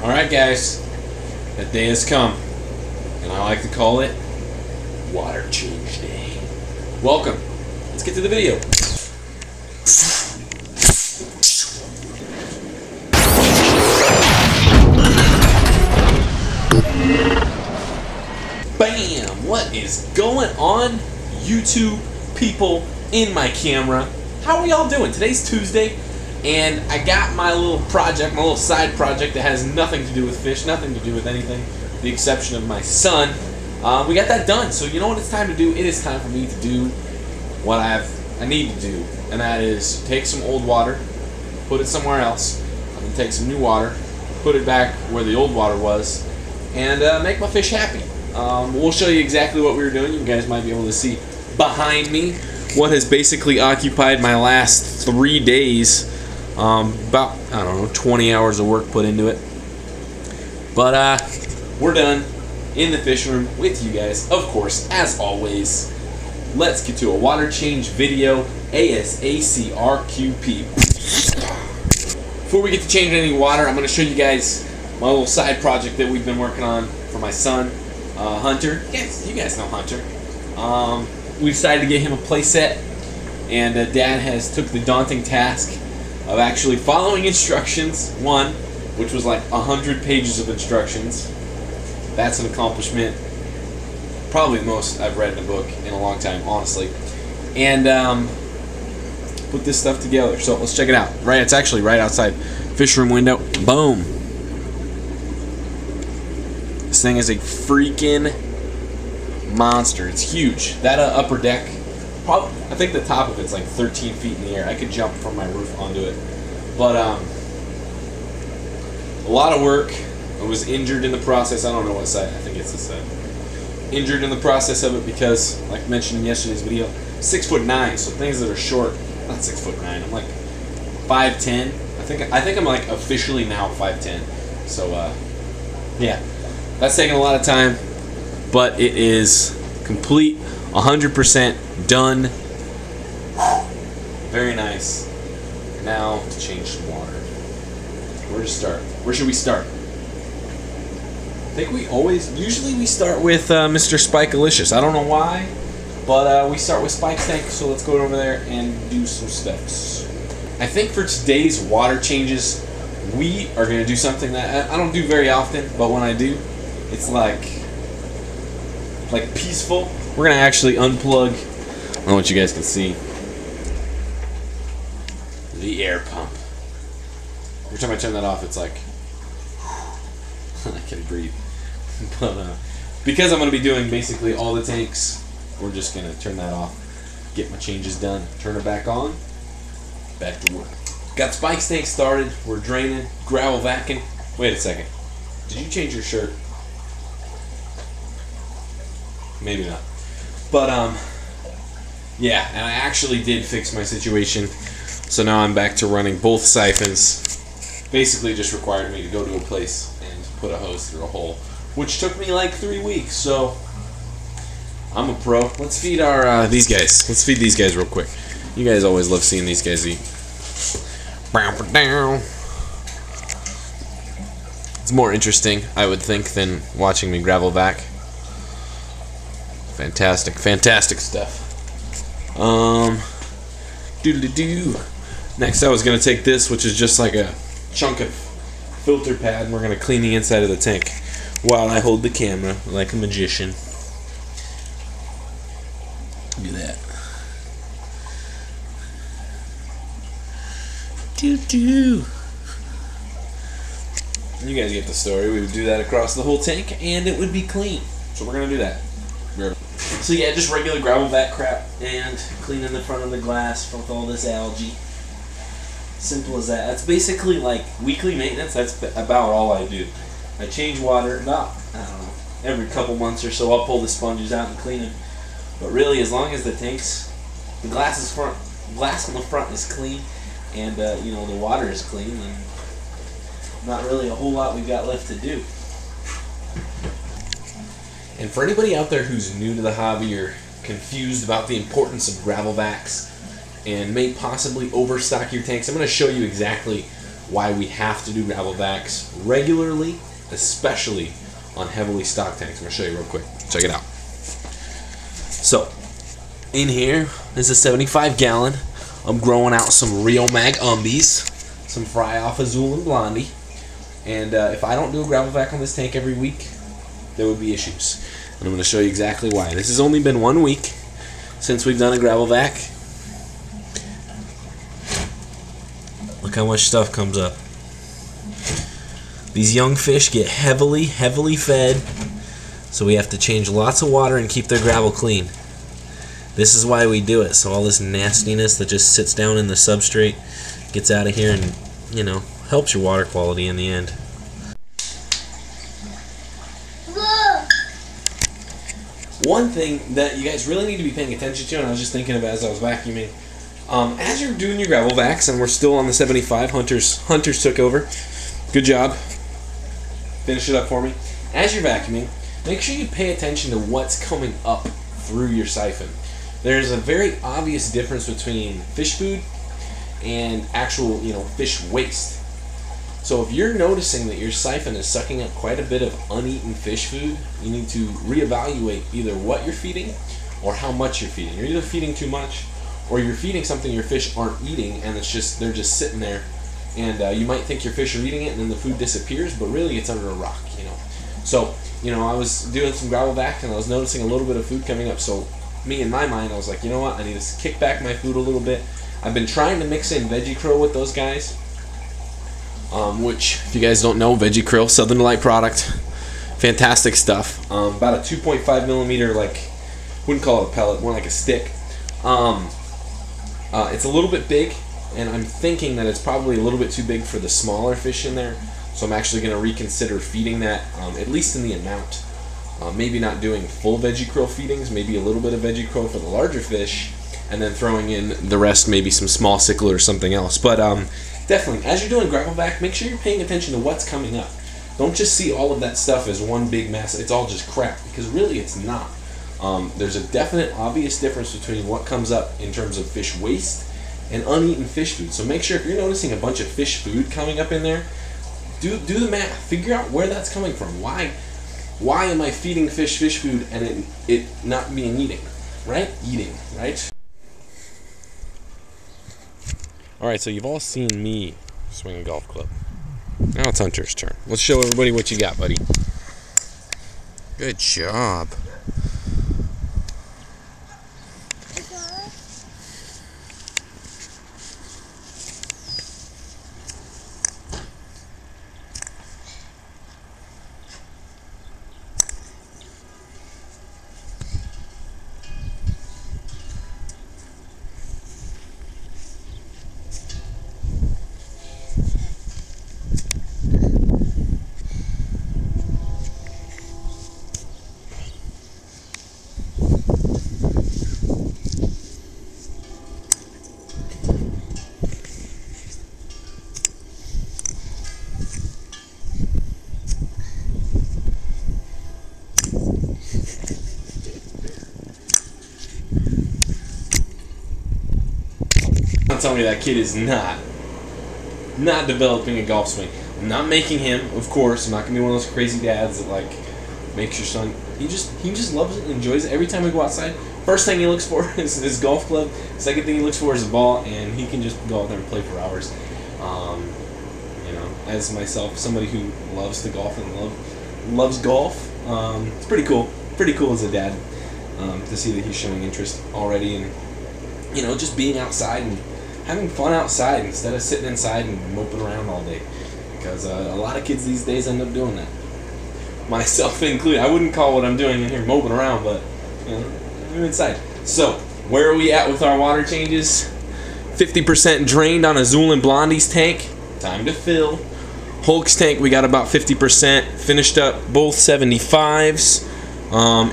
Alright guys, that day has come, and I like to call it Water Change Day. Welcome. Let's get to the video. Bam! What is going on, YouTube people in my camera? How are y'all doing? Today's Tuesday, and I got my little project, my little side project that has nothing to do with fish, nothing to do with anything, with the exception of my son. We got that done, so you know what it's time to do? It is time for me to do what I need to do, and that is take some old water, put it somewhere else, I'm going to take some new water, put it back where the old water was, and make my fish happy. We'll show you exactly what we were doing. You guys might be able to see behind me what has basically occupied my last 3 days. About, I don't know, 20 hours of work put into it. But we're done in the fish room with you guys, of course, as always. Let's get to a water change video ASACRQP. Before we get to change any water, I'm going to show you guys my little side project that we've been working on for my son, Hunter. You guys know Hunter. We decided to get him a play set, and Dad has took the daunting task of actually following instructions, which was like 100 pages of instructions. That's an accomplishment. Probably the most I've read in a book in a long time, honestly. And put this stuff together. So let's check it out. Right, it's actually right outside fish room window. Boom. This thing is a freaking monster. It's huge. That upper deck, I think the top of it's like 13 feet in the air. I could jump from my roof onto it. But a lot of work. I was injured in the process. I don't know what side. I think it's this side. Injured in the process of it because, like mentioned in yesterday's video, 6'9", so things that are short, not 6'9", I'm like 5'10". I think I'm like officially now 5'10". So yeah, that's taking a lot of time, but it is complete, 100% done. Very nice. Now to change some water. Where to start? Where should we start? I think usually we start with Mr. Spike-alicious. I don't know why, but we start with Spike's tank, so let's go over there and do some steps. I think for today's water changes, we are going to do something that I don't do very often, but when I do, it's like peaceful. We're going to actually unplug, I don't know what you guys can see, the air pump. Every time I turn that off, it's like, I can breathe. But because I'm going to be doing basically all the tanks, we're just going to turn that off, get my changes done, turn it back on, back to work. Got Spike's tank started, we're draining, gravel vacuum. Wait a second, did you change your shirt? Maybe not. But yeah, and I actually did fix my situation, so now I'm back to running both siphons. Basically just required me to go to a place and put a hose through a hole, which took me like 3 weeks, so I'm a pro. Let's feed our these guys. Let's feed these guys real quick. You guys always love seeing these guys eat. It's more interesting, I would think, than watching me gravel vac. Fantastic, fantastic stuff. Doodly-doo. Next I was gonna take this, which is just like a chunk of filter pad, and we're gonna clean the inside of the tank while I hold the camera like a magician. Look at that. Doo-doo. You guys get the story. We would do that across the whole tank and it would be clean. So we're gonna do that. So yeah, just regular gravel vac crap and cleaning the front of the glass with all this algae. Simple as that. That's basically like weekly maintenance. That's about all I do. I change water about, I don't know, every couple months or so. I'll pull the sponges out and clean them. But really, as long as the glass on the front is clean, and you know, the water is clean, then not really a whole lot we've got left to do. And for anybody out there who's new to the hobby or confused about the importance of gravel vacs and may possibly overstock your tanks, I'm going to show you exactly why we have to do gravel vacs regularly, especially on heavily stocked tanks. I'm going to show you real quick. Check it out. So, in here is a 75 gallon. I'm growing out some Rio Mag Umbies, some Fry Off Azul and Blondie. And if I don't do a gravel vac on this tank every week, there would be issues. And I'm going to show you exactly why. This has only been 1 week since we've done a gravel vac. Look how much stuff comes up. These young fish get heavily fed, so we have to change lots of water and keep their gravel clean. This is why we do it, so all this nastiness that just sits down in the substrate gets out of here and, you know, helps your water quality in the end. One thing that you guys really need to be paying attention to, and I was just thinking of as I was vacuuming, as you're doing your gravel vacs, and we're still on the 75, Hunters took over. Good job. Finish it up for me. As you're vacuuming, make sure you pay attention to what's coming up through your siphon. There's a very obvious difference between fish food and actual, fish waste. So if you're noticing that your siphon is sucking up quite a bit of uneaten fish food, you need to reevaluate either what you're feeding or how much you're feeding. You're either feeding too much or you're feeding something your fish aren't eating, and they're just sitting there, and you might think your fish are eating it and then the food disappears, but really it's under a rock, So, I was doing some gravel vac and I was noticing a little bit of food coming up, so me in my mind I was like, you know what, I need to kick back my food a little bit. I've been trying to mix in Veggie Krill with those guys, which, if you guys don't know, Veggie Krill, Southern Delight product, fantastic stuff. About a 2.5 millimeter, wouldn't call it a pellet, more like a stick. It's a little bit big, and I'm thinking that it's probably a little bit too big for the smaller fish in there, so I'm actually going to reconsider feeding that, at least in the amount. Maybe not doing full Veggie Krill feedings, maybe a little bit of Veggie Krill for the larger fish, and then throwing in the rest, maybe some small cichlid or something else. But definitely, as you're doing gravel vac, make sure you're paying attention to what's coming up. Don't just see all of that stuff as one big mess. It's all just crap, because really it's not. There's a definite, obvious difference between what comes up in terms of fish waste and uneaten fish food. So make sure if you're noticing a bunch of fish food coming up in there, do the math. Figure out where that's coming from. Why am I feeding fish food and it not being eating, right? Right? Alright, so you've all seen me swing a golf club. Now it's Hunter's turn. Let's show everybody what you got, buddy. Good job. Tell me that kid is not developing a golf swing. I'm not making him, of course. I'm not gonna be one of those crazy dads that makes your son. He just loves it and enjoys it. Every time we go outside, first thing he looks for is his golf club. Second thing he looks for is a ball, and he can just go out there and play for hours. As myself, somebody who loves to golf and loves golf, it's pretty cool. Pretty cool as a dad to see that he's showing interest already, and just being outside and having fun outside instead of sitting inside and moping around all day, because a lot of kids these days end up doing that, myself included. I wouldn't call what I'm doing in here moping around, but I'm inside. So where are we at with our water changes? 50% drained on Azul and Blondie's tank. Time to fill. Hulk's tank, we got about 50%. Finished up both 75s.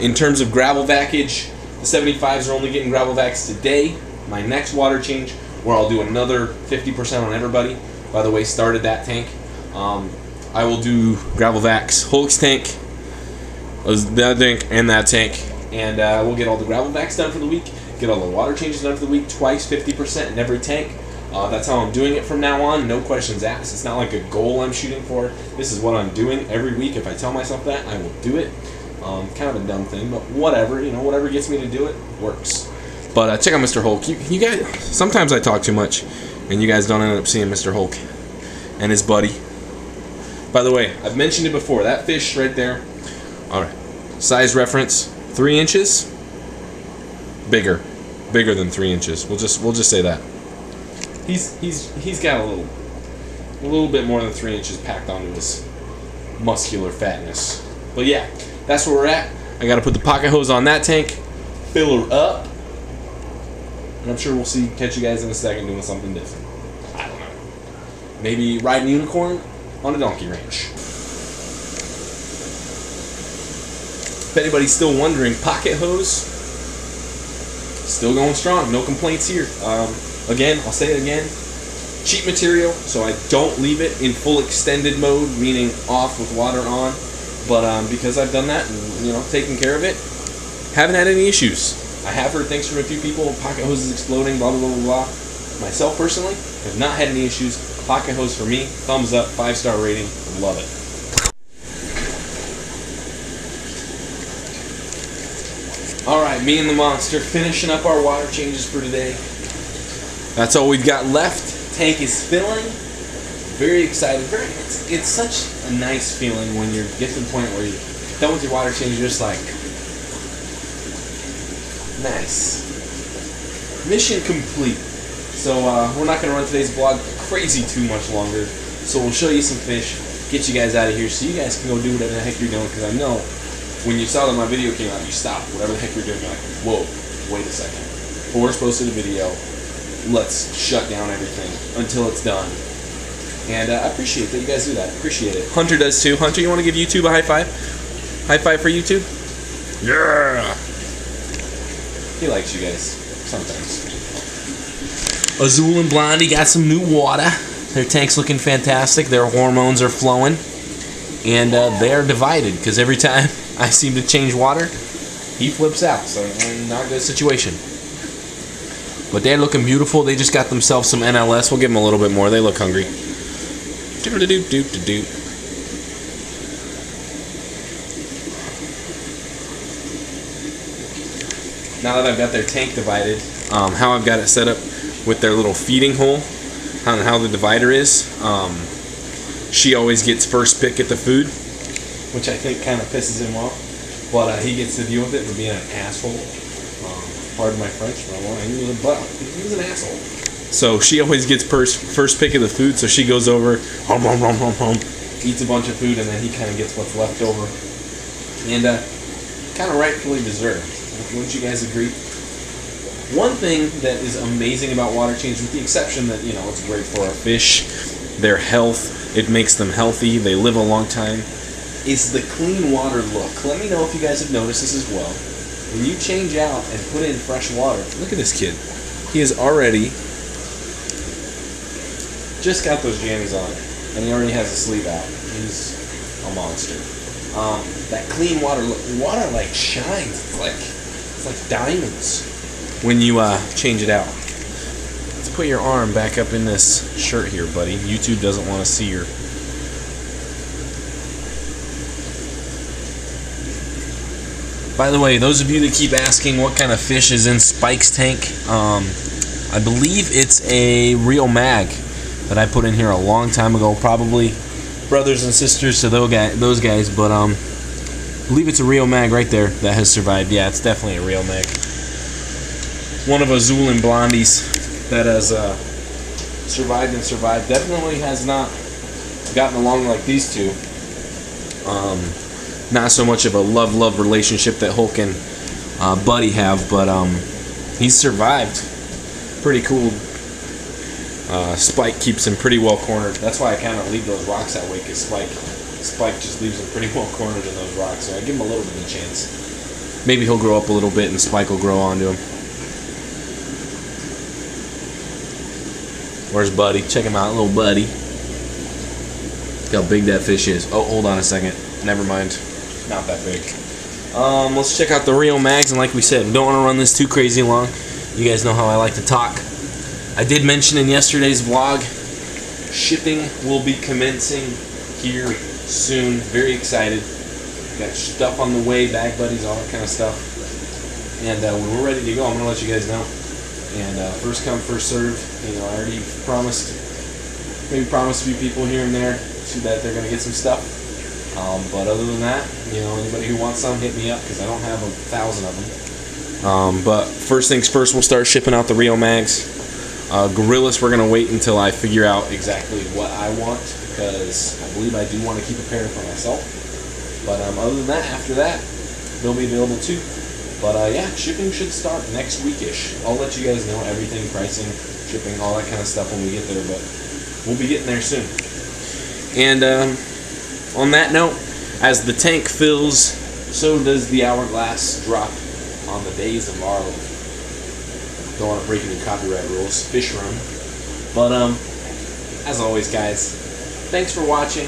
In terms of gravel vackage, the 75s are only getting gravel vacs today. My next water change, where I'll do another 50% on everybody, by the way, started that tank. I will do gravel vacs, Hulk's tank, that tank, and that tank, and we'll get all the gravel vacs done for the week, get all the water changes done for the week, twice 50% in every tank. That's how I'm doing it from now on. No questions asked. It's not like a goal I'm shooting for. This is what I'm doing every week. If I tell myself that, I will do it. Kind of a dumb thing, but whatever. You know, whatever gets me to do it works. But check out Mr. Hulk. You guys, sometimes I talk too much, and you guys don't end up seeing Mr. Hulk and his buddy. By the way, I've mentioned it before. That fish right there. All right. Size reference: 3 inches. Bigger than 3 inches. We'll just say that. He's got a little bit more than 3 inches packed onto his muscular fatness. But yeah, that's where we're at. I got to put the pocket hose on that tank, fill her up, and I'm sure we'll catch you guys in a second doing something different. I don't know. Maybe riding a unicorn on a donkey ranch. If anybody's still wondering, pocket hose still going strong. No complaints here. Again, I'll say it again. Cheap material, so I don't leave it in full extended mode, meaning off with water on. But because I've done that and, you know, taken care of it, haven't had any issues. I have heard things from a few people, pocket hoses exploding, blah, blah, blah, blah, blah. Myself, personally, have not had any issues. Pocket hose for me, thumbs up, 5-star rating, love it. Alright, me and the monster finishing up our water changes for today. That's all we've got left. Tank is filling. Very excited. It's such a nice feeling when you get to the point where you're done with your water change. You're just like, nice. Mission complete. So we're not going to run today's vlog crazy too much longer. So we'll show you some fish, get you guys out of here so you guys can go do whatever the heck you're doing. Because I know when you saw that my video came out, you stopped. Whatever the heck you're doing, you're like, whoa, wait a second. Before it's posted a video, let's shut down everything until it's done. And I appreciate that you guys do that. Appreciate it. Hunter does too. Hunter, you want to give YouTube a high five? High five for YouTube? Yeah! He likes you guys. Sometimes. Azul and Blondie got some new water. Their tank's looking fantastic. Their hormones are flowing. And they are divided because every time I seem to change water, he flips out. So, not a good situation. But they're looking beautiful. They just got themselves some NLS. We'll give them a little bit more. They look hungry. Do-do-do-do-do-do. Now that I've got their tank divided, how I've got it set up with their little feeding hole, and how the divider is, she always gets first pick at the food, which I think kind of pisses him off. But he gets to deal with it for being an asshole. Pardon my French, but he was an asshole. So she always gets first pick of the food, so she goes over, eats a bunch of food, and then he kind of gets what's left over. And kind of rightfully deserved. Wouldn't you guys agree? One thing that is amazing about water change, with the exception that, you know, it's great for our fish, their health, it makes them healthy, they live a long time, is the clean water look. Let me know if you guys have noticed this as well. When you change out and put in fresh water, look at this kid. He has already just got those jammies on, and he already has a sleeve out. He's a monster. That clean water look, water like shines. It's like diamonds when you change it out. Let's put your arm back up in this shirt here, buddy. YouTube doesn't want to see your... By the way, those of you that keep asking what kind of fish is in Spike's tank, I believe it's a Real Mag that I put in here a long time ago, probably brothers and sisters to those guys, but I believe it's a Real Mag right there that has survived. Yeah, it's definitely a Real Mag. One of Azul and Blondie's that has survived and survived. Definitely has not gotten along like these two. Not so much of a love-love relationship that Hulk and Buddy have, but he's survived. Pretty cool. Spike keeps him pretty well cornered. That's why I kind of leave those rocks that way, because Spike just leaves him pretty well cornered in those rocks. So I give him a little bit of a chance. Maybe he'll grow up a little bit and Spike will grow onto him. Where's Buddy? Check him out, little Buddy. Look how big that fish is. Oh, hold on a second. Never mind. Not that big. Let's check out the Real Mags, and like we said, don't want to run this too crazy long. You guys know how I like to talk. I did mention in yesterday's vlog, shipping will be commencing here soon. Very excited. Got stuff on the way, bag buddies, all that kind of stuff. And when we're ready to go, I'm going to let you guys know. And first come, first serve. You know, I already maybe promised a few people here and there that they're going to get some stuff. But other than that, you know, anybody who wants some, hit me up because I don't have 1,000 of them. But first things first, we'll start shipping out the Rio mags. Gorillas, we're going to wait until I figure out exactly what I want because I believe I do want to keep a pair for myself. But other than that, after that, they'll be available too. But yeah, shipping should start next weekish. I'll let you guys know everything, pricing, shipping, all that kind of stuff when we get there. But we'll be getting there soon. And on that note, as the tank fills, so does the hourglass drop on the days of our, don't want to break any copyright rules, fish run. But as always, guys, thanks for watching,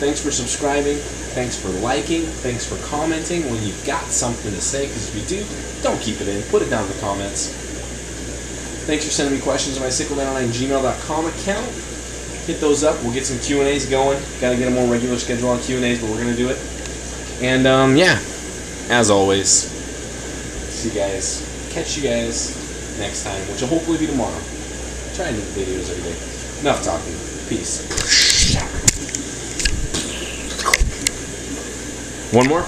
thanks for subscribing, thanks for liking, thanks for commenting when you've got something to say, because if you do, don't keep it in, put it down in the comments. Thanks for sending me questions on my sickle99@gmail.com account. Hit those up, we'll get some Q&As going. Got to get a more regular schedule on Q&As, but we're going to do it. And yeah, as always, catch you guys next time, which will hopefully be tomorrow. Try and make videos every day. Enough talking. Peace. One more.